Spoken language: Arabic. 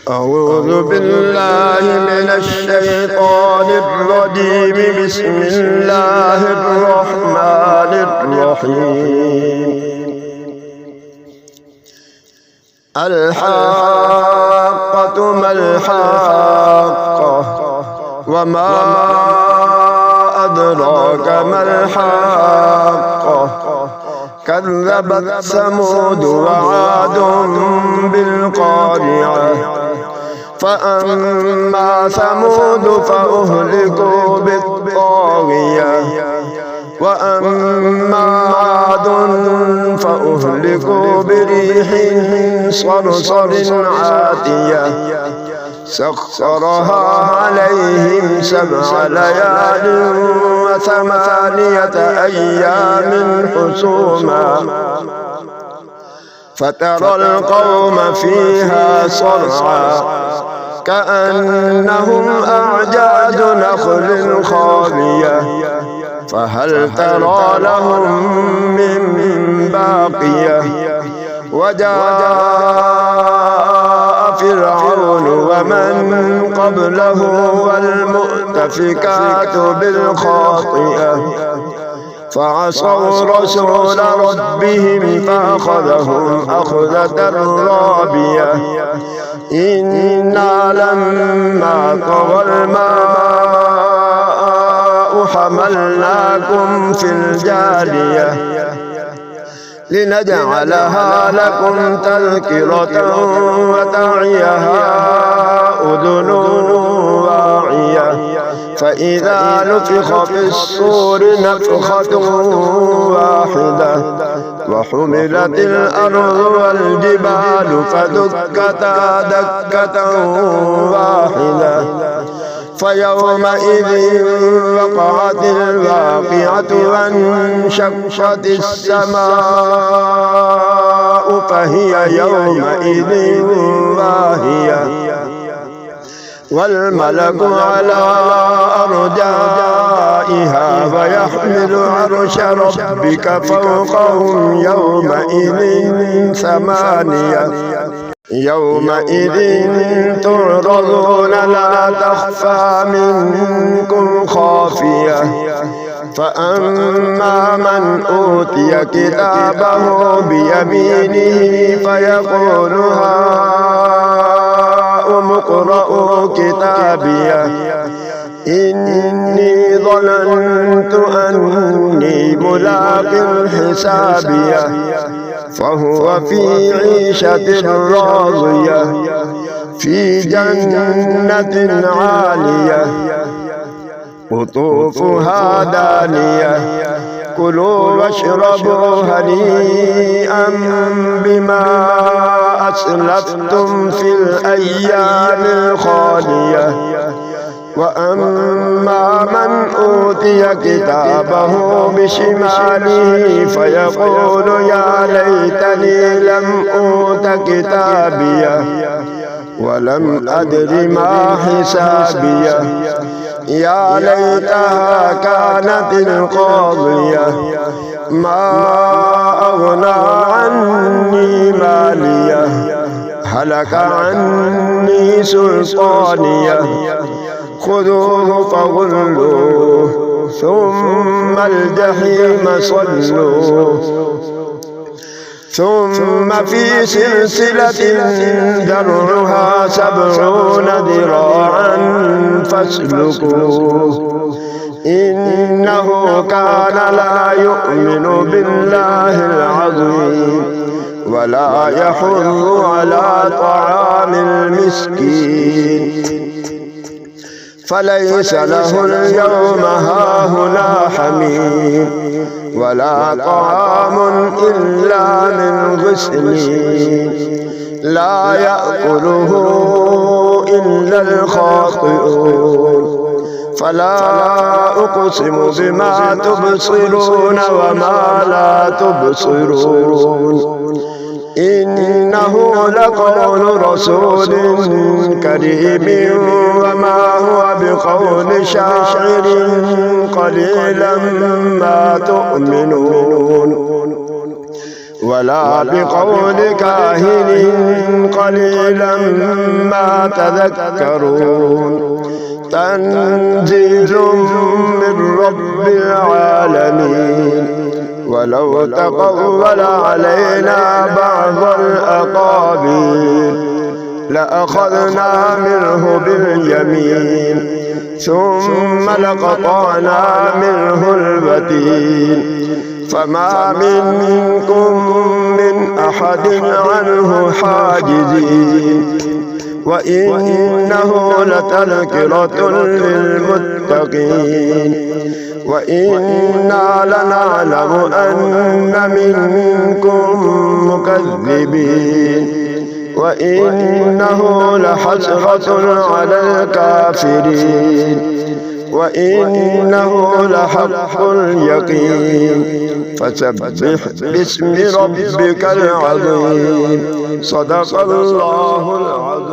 أعوذ بالله من الشيطان الرجيم. بسم الله الرحمن الرحيم. الحاقة ما الحاقة وما أدراك ما الحاقة كذبت ثمود وعاد بالقارعة فأما ثمود فأهلكوا بالطاغية وأما عاد فأهلكوا بريح صرصر عاتية سخرها عليهم 7 ليال و8 أيام حسوما فترى القوم فيها صرعى كأنهم أعجاز نخل خاوية فهل ترى لهم من باقية وجاء فرعون ومن قبله والمؤتفكات بالخاطئة فعصوا رسول ربهم فأخذهم أخذة رابية إنا لما طغى الماء حملناكم في الجارية لنجعلها لكم تذكرة وتعيها أذن واعية فإذا نفخ في الصور نفخة واحدة وحملت الأرض والجبال فدكتا دكة واحدة فيومئذ وقعت الواقعة وانشقت السماء فهي يومئذ واهية والملك على أرجائها ويحمل عرش ربك فوقهم يومئذ 8 يومئذ تعرضون لا تخفى منكم خافية فأما من أوتي كتابه بيمينه فيقول هاؤم اقرءوا كتابيه إني ظننت أني ملاق حسابيه فهو في عيشة راضية في جنة عالية قطوفها دانية كلوا واشربوا هنيئا بما أسلفتم في الأيام الخالية وأما من أوتي كتابه بشماله فيقول يا ليتني لم أوت كتابيه ولم أدر ما حسابيه يا ليتها كانت القاضية ما أغنى عني ماليه هلك عني سلطانيه خذوه فغلوه ثم الجحيم صلوه ثم في سلسلة ذرعها 70 ذراعا فاسلكوه إنه كان لا يؤمن بالله العظيم ولا يحض على طعام المسكين فليس له اليوم هاهنا حميم ولا طعام إلا من غسلين لا يأكله إلا الخاطئون فلا أقسم بما تبصرون وما لا تبصرون إنه لقول رسول كريم وما هو بقول شاعر قليلا ما تؤمنون ولا بقول كاهن قليلا ما تذكرون تنزيل من رب العالمين ولو تقول علينا بعض الأقاويل لأخذنا منه باليمين ثم لقطعنا منه الوتين فما منكم من أحد عنه حاجزين وإنه لتذكرة للمتقين وإنا لنعلم أن منكم مكذبين وإنه لحسرة على الكافرين وإنه لحق اليقين فسبح باسم ربك العظيم صدق الله العظيم.